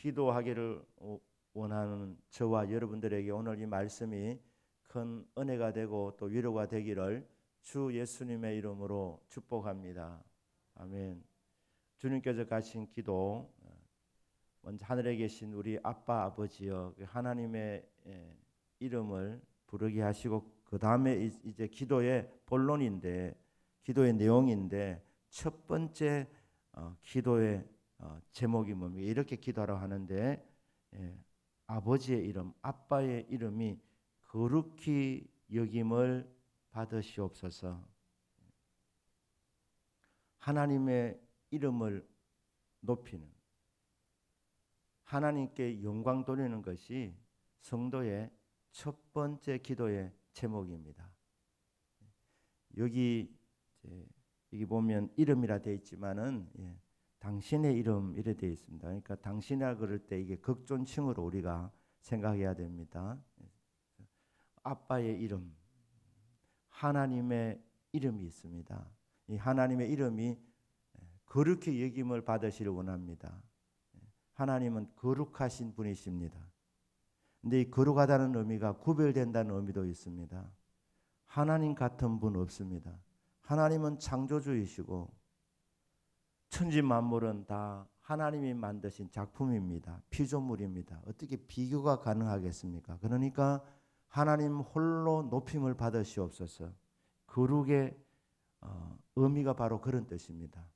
기도하기를 원하는 저와 여러분들에게 오늘 이 말씀이 큰 은혜가 되고 또 위로가 되기를 주 예수님의 이름으로 축복합니다. 아멘. 주님께서 가신 기도, 먼저 하늘에 계신 우리 아빠 아버지여, 하나님의 이름을 부르게 하시고, 그 다음에 이제 기도의 본론인데, 기도의 내용인데, 첫 번째 기도의 제목이 뭡니까? 이렇게 기도하라고 하는데, 아버지의 이름, 아빠의 이름이 거룩히 여김을 받으시옵소서. 하나님의 이름을 높이는, 하나님께 영광 돌리는 것이 성도의 첫 번째 기도의 제목입니다. 여기 보면 이름이라 되어 있지만은 당신의 이름 이래 되어 있습니다. 그러니까 당신이라 그럴 때 이게 극존칭으로 우리가 생각해야 됩니다. 아빠의 이름, 하나님의 이름이 있습니다. 이 하나님의 이름이 거룩히 여김을 받으시길 원합니다. 하나님은 거룩하신 분이십니다. 근데 이 거룩하다는 의미가 구별된다는 의미도 있습니다. 하나님 같은 분 없습니다. 하나님은 창조주이시고 천지 만물은 다 하나님이 만드신 작품입니다. 피조물입니다. 어떻게 비교가 가능하겠습니까? 그러니까 하나님 홀로 높임을 받으시옵소서. 거룩의 의미가 바로 그런 뜻입니다.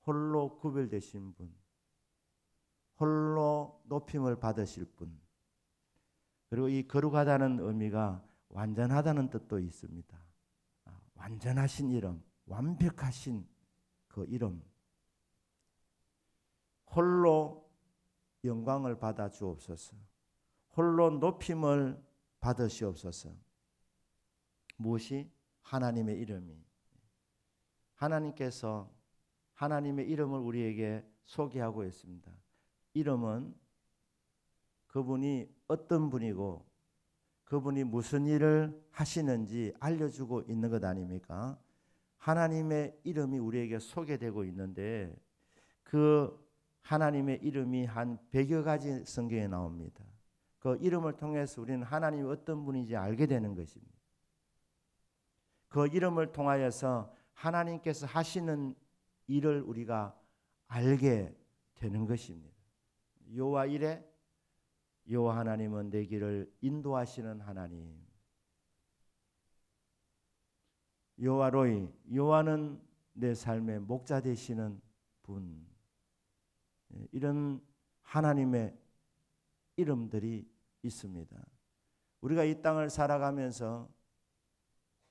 홀로 구별되신 분, 홀로 높임을 받으실 분. 그리고 이 거룩하다는 의미가 완전하다는 뜻도 있습니다. 완전하신 이름, 완벽하신 그 이름. 홀로 영광을 받아 주옵소서. 홀로 높임을 받으시옵소서. 무엇이? 하나님의 이름이. 하나님께서 하나님의 이름을 우리에게 소개하고 있습니다. 이름은 그분이 어떤 분이고 그분이 무슨 일을 하시는지 알려주고 있는 것 아닙니까? 하나님의 이름이 우리에게 소개되고 있는데 그 하나님의 이름이 한 100여 가지 성경에 나옵니다. 그 이름을 통해서 우리는 하나님이 어떤 분인지 알게 되는 것입니다. 그 이름을 통하여서 하나님께서 하시는 일을 우리가 알게 되는 것입니다. 여호와 이레, 여호와 하나님은 내 길을 인도하시는 하나님. 여호와 로이, 여호와는 내 삶의 목자 되시는 분. 이런 하나님의 이름들이 있습니다. 우리가 이 땅을 살아가면서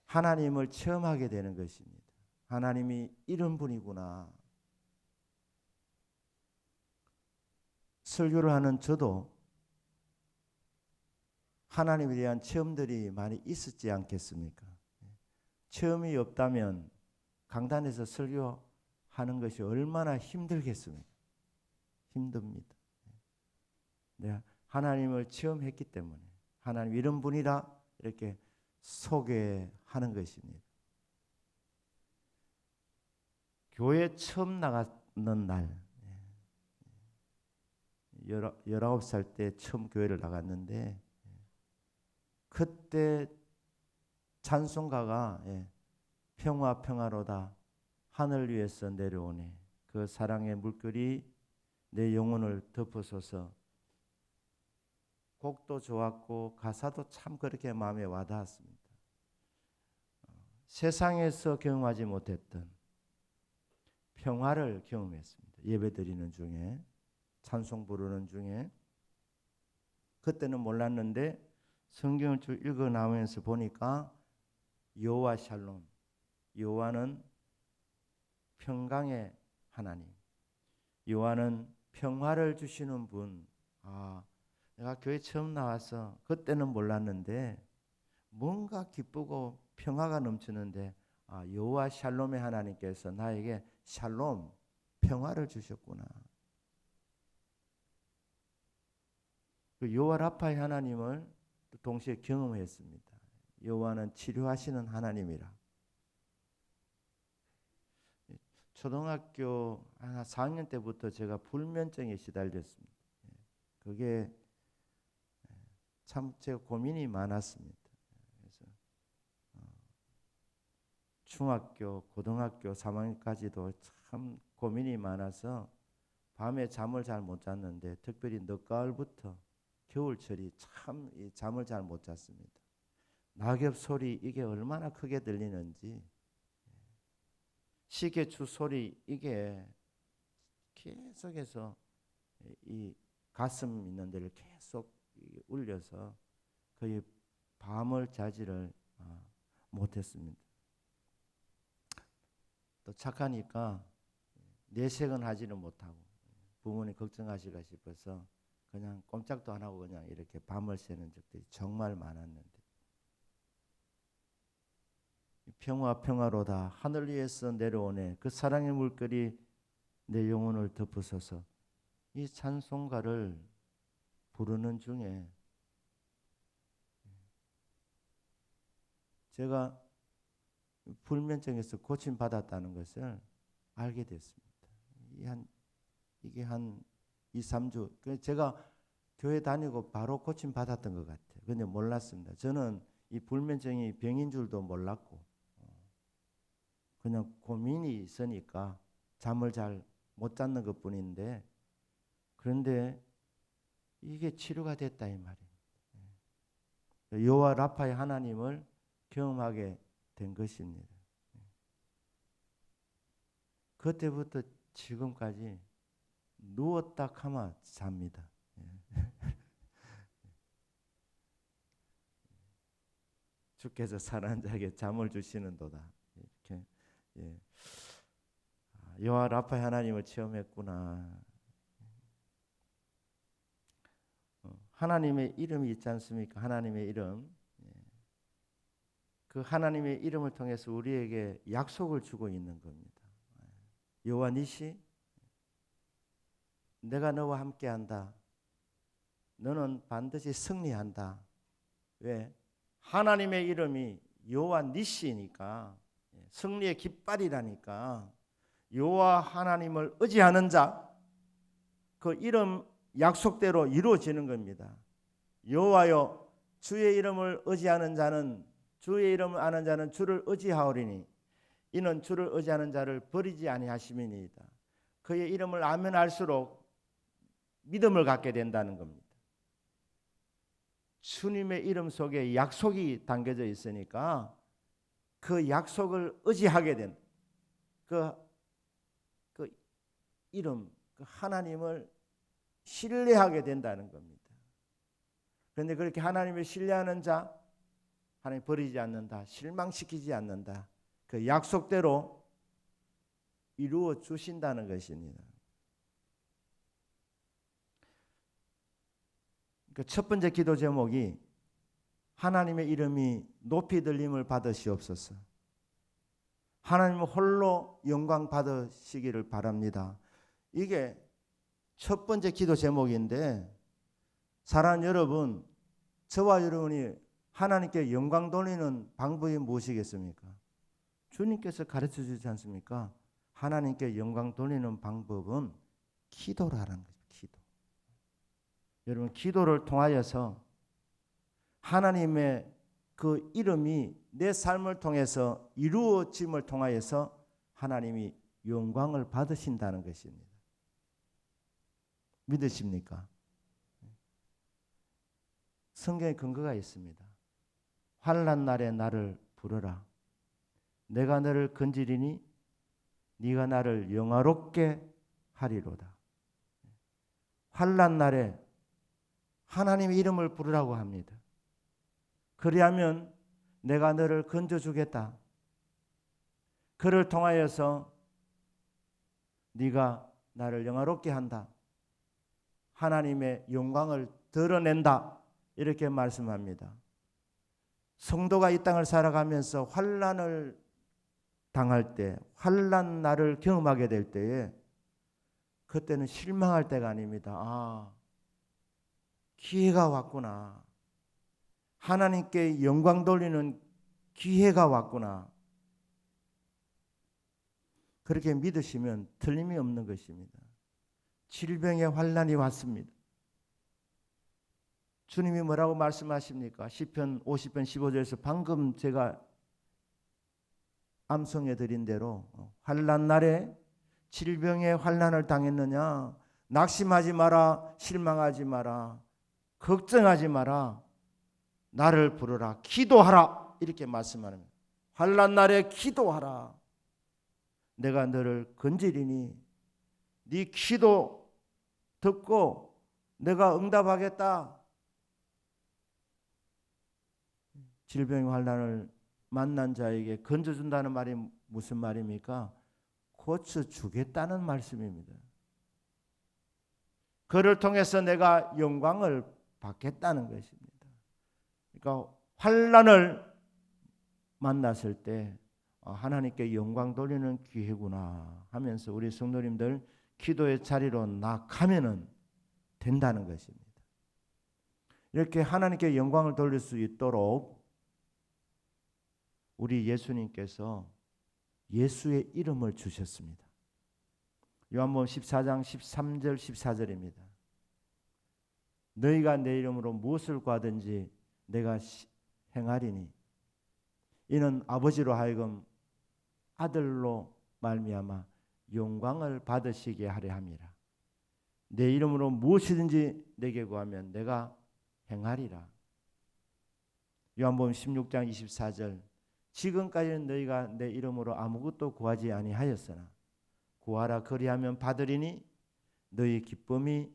하나님을 체험하게 되는 것입니다. 하나님이 이런 분이구나. 설교를 하는 저도 하나님에 대한 체험들이 많이 있었지 않겠습니까? 체험이 없다면 강단에서 설교하는 것이 얼마나 힘들겠습니까? 힘듭니다. 내가 하나님을 체험했기 때문에 하나님 이런 분이라 이렇게 소개하는 것입니다. 교회 처음 나가는 날, 19살 때 처음 교회를 나갔는데 그때 찬송가가 평화 평화로다 하늘 위에서 내려오네 그 사랑의 물결이 내 영혼을 덮어서서 곡도 좋았고 가사도 참 그렇게 마음에 와닿았습니다. 세상에서 경험하지 못했던 평화를 경험했습니다. 예배드리는 중에 찬송 부르는 중에 그때는 몰랐는데 성경을 쭉 읽어 나오면서 보니까 여호와 샬롬, 여호와는 평강의 하나님, 여호와는 평화를 주시는 분. 내가 교회 처음 나와서 그때는 몰랐는데 뭔가 기쁘고 평화가 넘치는데 여호와 샬롬의 하나님께서 나에게 샬롬, 평화를 주셨구나. 그 여호와 라파의 하나님을 동시에 경험했습니다. 여호와는 치료하시는 하나님이라. 초등학교 한 4학년 때부터 제가 불면증에 시달렸습니다. 그게 참 제가 고민이 많았습니다. 그래서 중학교, 고등학교 3학년까지도 참 고민이 많아서 밤에 잠을 잘 못 잤는데 특별히 늦가을부터 겨울철이 참 잠을 잘 못 잤습니다. 낙엽 소리 이게 얼마나 크게 들리는지, 시계추 소리 이게 계속해서 이 가슴 있는 데를 계속 울려서 거의 밤을 자지를 못했습니다. 또 착하니까 내색은 하지는 못하고 부모님 걱정하실까 싶어서 그냥 꼼짝도 안 하고 그냥 이렇게 밤을 새는 적들이 정말 많았는데, 평화 평화로다 하늘 위에서 내려오네 그 사랑의 물결이 내 영혼을 덮으소서, 이 찬송가를 부르는 중에 제가 불면증에서 고침받았다는 것을 알게 됐습니다. 이게 한 2, 3주 제가 교회 다니고 바로 고침받았던 것 같아요. 근데 몰랐습니다. 저는 이 불면증이 병인 줄도 몰랐고 그냥 고민이 있으니까 잠을 잘 못 잤는 것뿐인데, 그런데 이게 치료가 됐다 이 말입니다. 여호와 라파의 하나님을 경험하게 된 것입니다. 그때부터 지금까지 누웠다 하면 잡니다. 주께서 사랑하는 자에게 잠을 주시는도다. 이렇게 여호와 라파의 하나님을 체험했구나. 하나님의 이름이 있지 않습니까? 하나님의 이름. 그 하나님의 이름을 통해서 우리에게 약속을 주고 있는 겁니다. 여호와 니시, 내가 너와 함께한다. 너는 반드시 승리한다. 왜? 하나님의 이름이 여호와 니시니까, 승리의 깃발이라니까. 여호와 하나님을 의지하는 자, 그 이름 약속대로 이루어지는 겁니다. 여호와여, 주의 이름을 의지하는 자는, 주의 이름을 아는 자는 주를 의지하오리니 이는 주를 의지하는 자를 버리지 아니하심이니이다. 그의 이름을 알면 알수록 믿음을 갖게 된다는 겁니다. 주님의 이름 속에 약속이 담겨져 있으니까 그 약속을 의지하게 된 그 이름, 그 하나님을 신뢰하게 된다는 겁니다. 그런데 그렇게 하나님을 신뢰하는 자, 하나님 버리지 않는다, 실망시키지 않는다, 그 약속대로 이루어 주신다는 것입니다. 그 첫 번째 기도 제목이 하나님의 이름이 높이 들림을 받으시옵소서. 하나님 홀로 영광 받으시기를 바랍니다. 이게 첫 번째 기도 제목인데, 사랑하는 여러분, 저와 여러분이 하나님께 영광 돌리는 방법이 무엇이겠습니까? 주님께서 가르쳐 주지 않습니까? 하나님께 영광 돌리는 방법은 기도라는 거죠. 기도. 여러분, 기도를 통하여서 하나님의 그 이름이 내 삶을 통해서 이루어짐을 통하여서 하나님이 영광을 받으신다는 것입니다. 믿으십니까? 성경에 근거가 있습니다. 환난 날에 나를 부르라. 내가 너를 건지리니 네가 나를 영화롭게 하리로다. 환난 날에 하나님의 이름을 부르라고 합니다. 그리하면 내가 너를 건져주겠다. 그를 통하여서 네가 나를 영화롭게 한다. 하나님의 영광을 드러낸다. 이렇게 말씀합니다. 성도가 이 땅을 살아가면서 환난을 당할 때, 환난 날을 경험하게 될 때에 그때는 실망할 때가 아닙니다. 기회가 왔구나. 하나님께 영광 돌리는 기회가 왔구나. 그렇게 믿으시면 틀림이 없는 것입니다. 질병의 환난이 왔습니다. 주님이 뭐라고 말씀하십니까? 시편 50편 15절에서 방금 제가 암송해 드린 대로 환난 날에 질병의 환난을 당했느냐? 낙심하지 마라, 실망하지 마라, 걱정하지 마라, 나를 부르라, 기도하라, 이렇게 말씀하는 거예요. 환난 날에 기도하라. 내가 너를 건지리니 네 기도 듣고 내가 응답하겠다. 질병의 환난을 만난 자에게 건져준다는 말이 무슨 말입니까? 고쳐주겠다는 말씀입니다. 그를 통해서 내가 영광을 받겠다는 것입니다. 그러니까 환난을 만났을 때 하나님께 영광 돌리는 기회구나 하면서 우리 성도님들 기도의 자리로 나가면은 된다는 것입니다. 이렇게 하나님께 영광을 돌릴 수 있도록 우리 예수님께서 예수의 이름을 주셨습니다. 요한복음 14장 13절 14절입니다. 너희가 내 이름으로 무엇을 구하든지 내가 행하리니 이는 아버지로 하여금 아들로 말미암아 영광을 받으시게 하려 함이라. 내 이름으로 무엇이든지 내게 구하면 내가 행하리라. 요한복음 16장 24절 지금까지는 너희가 내 이름으로 아무것도 구하지 아니하였으나 구하라 그리하면 받으리니 너희 기쁨이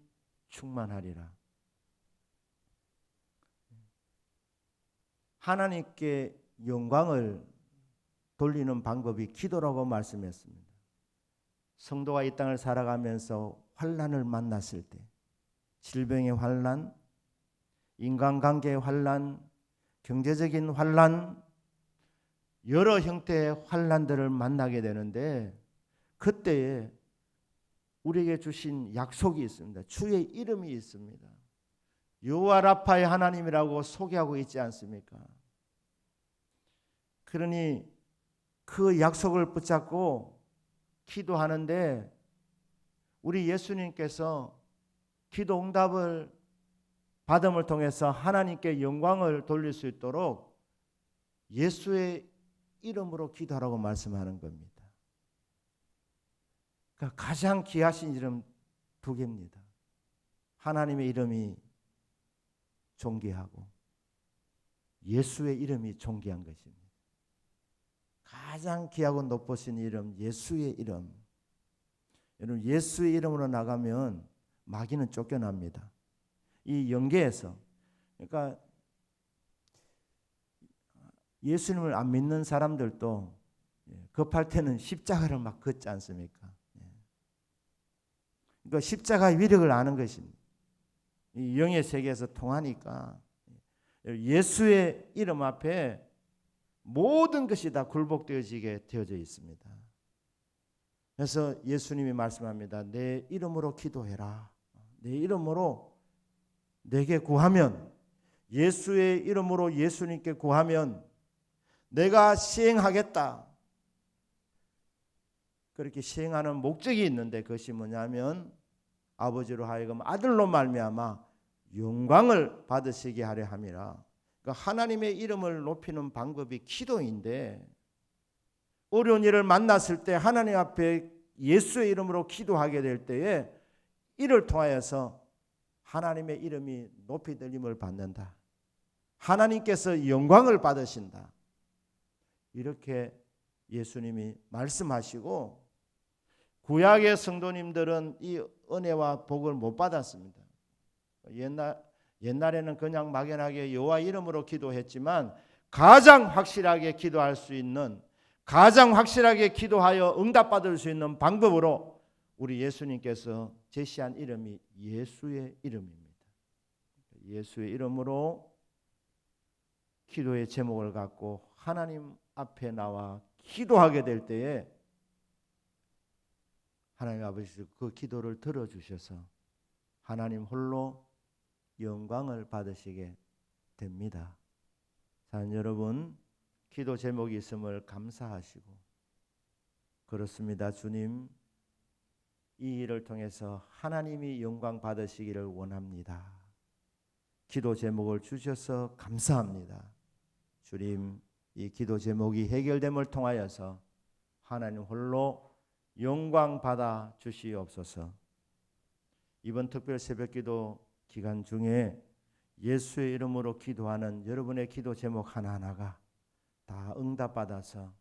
충만하리라. 하나님께 영광을 돌리는 방법이 기도라고 말씀했습니다. 성도가 이 땅을 살아가면서 환난을 만났을 때 질병의 환난, 인간관계의 환난, 경제적인 환난, 여러 형태의 환난들을 만나게 되는데 그때에 우리에게 주신 약속이 있습니다. 주의 이름이 있습니다. 여호와 라파의 하나님이라고 소개하고 있지 않습니까? 그러니 그 약속을 붙잡고 기도하는데 우리 예수님께서 기도 응답을 받음을 통해서 하나님께 영광을 돌릴 수 있도록 예수의 이름으로 기도하라고 말씀하는 겁니다. 그러니까 가장 귀하신 이름 두 개입니다. 하나님의 이름이 존귀하고 예수의 이름이 존귀한 것입니다. 가장 귀하고 높으신 이름 예수의 이름. 여러분 예수의 이름으로 나가면 마귀는 쫓겨납니다. 이 영계에서 그러니까 예수님을 안 믿는 사람들도 급할 때는 십자가를 막 걷지 않습니까? 그러니까 십자가의 위력을 아는 것입니다. 이 영의 세계에서 통하니까 예수의 이름 앞에 모든 것이 다 굴복되어지게 되어져 있습니다. 그래서 예수님이 말씀합니다. 내 이름으로 기도해라. 내 이름으로 내게 구하면 예수의 이름으로 예수님께 구하면 내가 시행하겠다. 그렇게 시행하는 목적이 있는데 그것이 뭐냐면 아버지로 하여금 아들로 말미암아 영광을 받으시게 하려 함이라. 그러니까 하나님의 이름을 높이는 방법이 기도인데 어려운 일을 만났을 때 하나님 앞에 예수의 이름으로 기도하게 될 때에 이를 통하여서 하나님의 이름이 높이 들림을 받는다. 하나님께서 영광을 받으신다. 이렇게 예수님이 말씀하시고 구약의 성도님들은 이 은혜와 복을 못 받았습니다. 옛날에는 그냥 막연하게 여호와 이름으로 기도했지만 가장 확실하게 기도할 수 있는 가장 확실하게 기도하여 응답받을 수 있는 방법으로 우리 예수님께서 제시한 이름이 예수의 이름입니다. 예수의 이름으로 기도의 제목을 갖고 하나님 앞에 나와 기도하게 될 때에 하나님 아버지께서 그 기도를 들어주셔서 하나님 홀로 영광을 받으시게 됩니다. 사랑하는 여러분, 기도 제목이 있음을 감사하시고 그렇습니다. 주님, 이 일을 통해서 하나님이 영광 받으시기를 원합니다. 기도 제목을 주셔서 감사합니다. 주님, 이 기도 제목이 해결됨을 통하여서 하나님 홀로 영광 받아 주시옵소서. 이번 특별 새벽기도 기간 중에 예수의 이름으로 기도하는 여러분의 기도 제목 하나하나가 다 응답받아서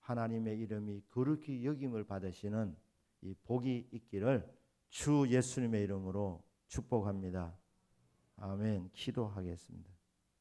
하나님의 이름이 거룩히 여김을 받으시는 이 복이 있기를 주 예수님의 이름으로 축복합니다. 아멘. 기도하겠습니다.